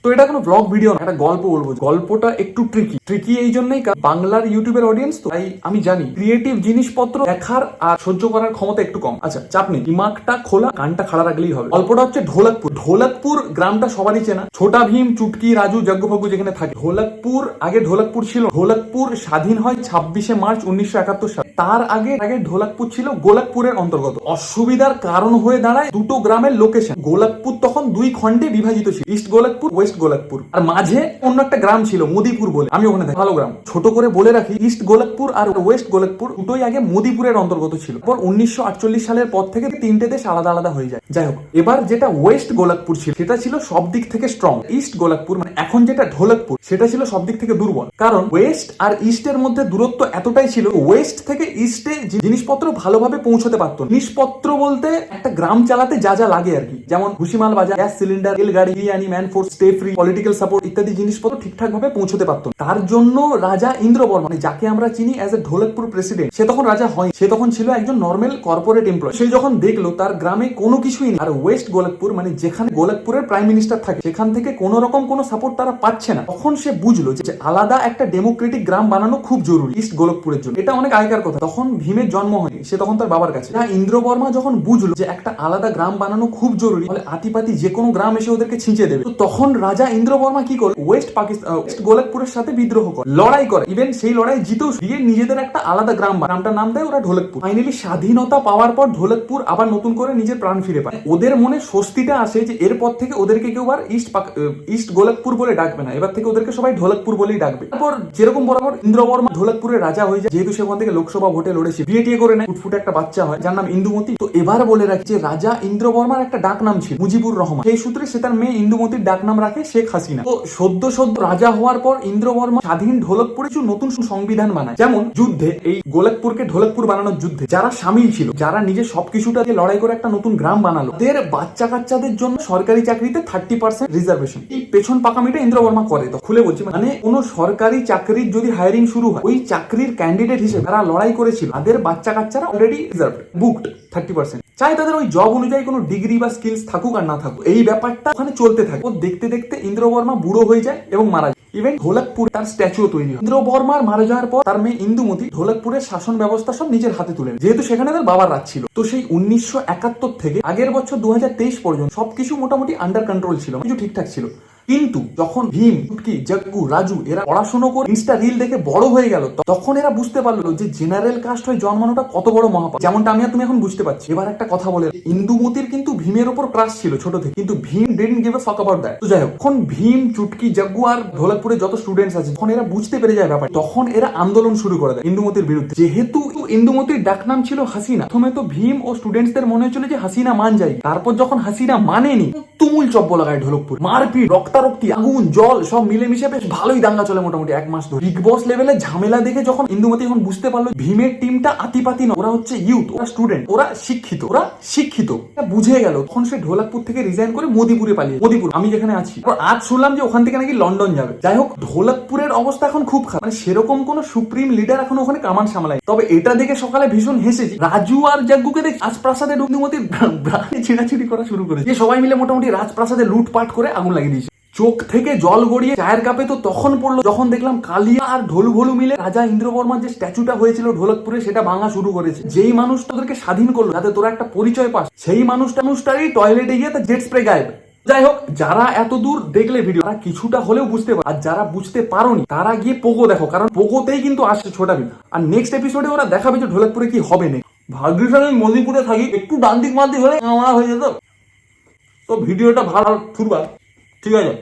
তো এটা কোনো ব্লগ ভিডিও না, একটা গল্প বলবো। গল্পটা একটু ট্রিকি এই জন্যই বাংলার ইউটিউবের অডিয়েন্স তো, তাই আমি জানি ক্রিয়েটিভ জিনিসপত্র দেখার আর সহ্য করার ক্ষমতা একটু কম। আচ্ছা চাপ নেই, দিমাগটা খোলা, কানটা খাড়া রাখলেই হবে। গল্পটা হচ্ছে ঢোলকপুর গ্রামটা সবারই চেনা, ছোটা ভীম, চুটকি, রাজু, যজ্ঞ ফজ্ঞ যেখানে থাকে। আগে ঢোলকপুর ছিল। ঢোলকপুর স্বাধীন হয় 26শে মার্চ 1971 সালে। তার আগে ঢোলকপুর ছিল গোলকপুরের অন্তর্গত। অসুবিধার কারণ হয়ে দাঁড়ায় দুটো গ্রামের লোকেশন। গোলকপুর তখন দুই খণ্ডে বিভাজিত ছিল, ইস্ট গোলকপুর, ওয়েস্ট গোলকপুর। আর মাঝে অন্য একটা গ্রাম ছিল মোদিপুর বলে, আমি ওখানে থাকি, ভালো গ্রাম। ছোট করে বলে রাখি, ইস্ট গোলকপুর আর ওয়েস্ট গোলকপুর দুটোই আগে মোদিপুরের অন্তর্গত ছিল। পর 1948 সালের পর থেকে তিনটে দেশ আলাদা আলাদা হয়ে যায়। যাই হোক, এবার যেটা ওয়েস্ট গোলকপুর ছিল সেটা ছিল সব দিক থেকে স্ট্রং। ইস্ট গোলকপুর মানে এখন যেটা ঢোলকপুর সেটা ছিল সব দিক থেকে দুর্বল। কারণ ওয়েস্ট আর ইস্টের মধ্যে দূরত্ব এতটাই ছিল, ওয়েস্ট থেকে ইস্টে জিনিসপত্র ভালোভাবে পৌঁছতে পারতো। জিনিসপত্র বলতে একটা গ্রাম চালাতে যা যা লাগে আর কি, যেমন ভুসিমাল বাজার, গ্যাস সিলিন্ডার, রেলগাড়ি, biryani, man force, stay free, political support ইত্যাদি জিনিসপত্র ঠিকঠাক ভাবে পৌঁছতে পারতো। তার জন্য রাজা ইন্দ্রবর্মা, মানে যাকে আমরা চিনি অ্যাজ এ ঢোলকপুর প্রেসিডেন্ট, সে তখন রাজা হয়, সে তখন ছিল একজন নর্মাল কর্পোরেট এমপ্লয়। সে যখন দেখলো তার গ্রামে কোনো কিছুই নেই, আর ওয়েস্ট গোলকপুর মানে যেখানে গোলকপুরের প্রাইম মিনিস্টার থাকে সেখান থেকে কোন রকম কোনো সাপোর্ট তারা পাচ্ছে না, তখন সে বুঝলো যে আলাদা একটা ডেমোক্রেটিক গ্রাম বানানো খুব জরুরি ইস্ট গোলকপুরের জন্য। এটা অনেক আগেকার কথা, তখন ভীমের জন্ম হয়নি, সে তখন তার বাবার কাছে। ইন্দ্রবর্মা যখন বুঝলো যে একটা আলাদা গ্রাম বানানো খুব জরুরি, তাহলে আতিপাতি যে কোনো গ্রাম এসে ওদেরকে ছিঁচে দেবে, তো তখন রাজা ইন্দ্রবর্মা কি করে, ওয়েস্ট গোলকপুরের সাথে বিদ্রোহ করে, লড়াই করে, ইভেন সেই লড়াই জিতেও দিয়ে নিজেদের একটা আলাদা গ্রামটার নাম দেয় ওরা ঢোলকপুর। ফাইনালি স্বাধীনতা পাওয়ার পর ঢোলকপুর আবার নতুন করে নিজের প্রাণ ফিরে পায়। ওদের মনে স্বস্তিটা আসে যে এরপর থেকে ওদেরকে কেউ আর ইস্ট গোলকপুর বলে ডাকবে না, এবার থেকে ওদেরকে সবাই ঢোলকপুর বলেই ডাকবে। তারপর যেরকম বরাবর ইন্দ্রবর্মা ঢোলকপুরের রাজা হয়ে যায়, যেহেতু সেখান থেকে লোকসভা ভোটে লড়েছে, বিয়ে করে নেয়, ফুটফুটে একটা বাচ্চা হয় যার নাম ইন্দুমতি। তো এবার বলে রাখি যে রাজা ইন্দ্রবর্মার একটা ডাক নাম ছিল মুজিবুর রহমান, সেই সূত্রে সে তার মেয়ে ইন্দুমতির ডাক নাম রাখে শেখ হাসিনা। তো সদ্য রাজা হওয়ার পর ইন্দ্রবর্মা স্বাধীন ঢোলকপুরে কিছু নতুন সংবিধান বানায়, যেমন যুদ্ধে, এই গোলকপুরকে ঢোলকপুর বানানোর যুদ্ধে যারা সামিল ছিল, যারা নিজে সবকিছুটা দিয়ে লড়াই করে একটা নতুন গ্রাম বানালো, তাদের বাচ্চা কাচ্চাদের জন্য সরকারি চাকরিতে 30% রিজার্ভেশন। এই পেছন পাকামিটা ইন্দ্রবর্মা করে। তো খুলে বলছি, মানে কোন সরকারি চাকরির যদি হায়ারিং শুরু হয়, ওই চাকরির ক্যান্ডিডেট হিসেবে যারা লড়াই করেছিল তাদের বাচ্চা কাচ্চারা অলরেডি রিজার্ভ বুকড 30%। চাই তাদের ওই জব অনুযায়ী কোনো ডিগ্রি বা স্কিলস থাকুক আর না থাকুক, এই ব্যাপারটা ওখানে চলতে থাকে। ও দেখতে দেখতে ইন্দ্রবর্মা বুড়ো হয়ে যায় এবং মারা যায়। ইভেন ঢোলকপুর তার স্ট্যাচুও তৈরি হয়। ইন্দ্রবর্মার মারা যাওয়ার পর তার মেয়ে ইন্দুমতি ঢোলকপুরের শাসন ব্যবস্থা সব নিজের হাতে তুলে, যেহেতু সেখানে তার বাবার রাজ ছিল। তো সেই 1971 থেকে আগের বছর 2023 পর্যন্ত সবকিছু মোটামুটি আন্ডার কন্ট্রোল ছিল, কিছু ঠিকঠাক ছিল। কিন্তু যখন ভীম, চুটকি, যজ্ঞু, রাজু এরা পড়াশোনা করে ইনস্টা রিল দেখে বড় হয়ে গেল, তখন এরা বুঝতে পারলো যে জেনারেল কাস্ট হয়ে জন্মানোটা কত বড় মহাপাপ, যেমনটা আমি আর তুমি এখন বুঝতে পারছি। এবার একটা কথা বলে, ইন্দুমতির কিন্তু ভীমের উপর ক্রাশ ছিল ছোট থেকে, কিন্তু ভীম ডিডন্ট গিভ আ ফাক অ্যাবাউট দ্যাট। তো যাই হোক, এখন ভীম, চুটকি, যজ্ঞু আর ঢোলকপুরে যত স্টুডেন্টস আছে, তখন এরা বুঝতে পেরে যায় ব্যাপার, তখন এরা আন্দোলন শুরু করে দেয় ইন্দুমতির বিরুদ্ধে। যেহেতু ইন্দুমতির ডাকনাম ছিল হাসিনা, প্রথমে তো ভীম ও স্টুডেন্টসদের মনে হচ্ছিল যে হাসিনা মান যায়, তারপর যখন হাসিনা মানেনি, তুমুল চব্য লাগায় ঢোলকপুর, মারপিট, রক্তারক্তি, আগুন, জল সব মিলেমিশে বেশ ভালোই দাঙ্গা চলে মোটামুটি 1 মাস ধরে। বিগ বস লেভেলে ঝামেলা দেখে যখন ইন্দুমতি এখন বুঝতে পারলো ভীমের টিমটা আতিপাতি না, ওরা হচ্ছে ইউথ, ওরা স্টুডেন্ট, ওরা শিক্ষিত বুঝে গেল, তখন সে ঢোলকপুর থেকে রিজাইন করে মোদিপুরে পালিয়ে, মোদিপুর আমি যেখানে আছি। আজ শুনলাম যে ওখান থেকে নাকি লন্ডন যাবে। যাই হোক, ঢোলকপুরের অবস্থা এখন খুব খারাপ, মানে সেরকম কোন সুপ্রিম লিডার এখন ওখানে কামান সামলায়। তবে এটা দেখে সকালে ভীষণ হেসেছি, রাজু আর যজ্ঞুকে দেখে রাজপ্রাসাদে ইন্দুমতির ছিঁড়াছিড়ি করা শুরু করেছে, সবাই মিলে মোটামুটি রাজপ্রাসাদে লুটপাট করে আগুন লাগিয়ে দিয়েছে। চোখ থেকে জল গড়িয়ে চায়ের কাপে তো তখন পড়লো যখন দেখলাম কালিয়া আর ঢোলভোলু মিলে রাজা ইন্দ্রবর্মার যে স্ট্যাচুটা হয়েছিল ঢোলকপুরে সেটা ভাঙা শুরু করেছে। যেই মানুষটা তোদেরকে স্বাধীন করলো, যাতে তোরা একটা পরিচয় পাস, সেই মানুষটারই টয়লেটে গিয়ে তার জেট স্প্রে গায়েব। যাই হোক, যারা এত দূর দেখলে ভিডিও, তারা কিছুটা হলেও বুঝতে পারে, আর যারা বুঝতে পারোনি তারা গিয়ে পোগো দেখো, কারণ পোগোতেই কিন্তু আসছে ছোটা ভীম। আর নেক্সট এপিসোডে ওরা দেখাবে যে ঢোলকপুরে কি হবে। নেই ভাগ্যিস আমি মদিপুরে থাকি, একটু ডান্দিক মান্দিক হলে আমার হয়ে যেত। তো ভিডিওটা ভালো, ঠিক আছে।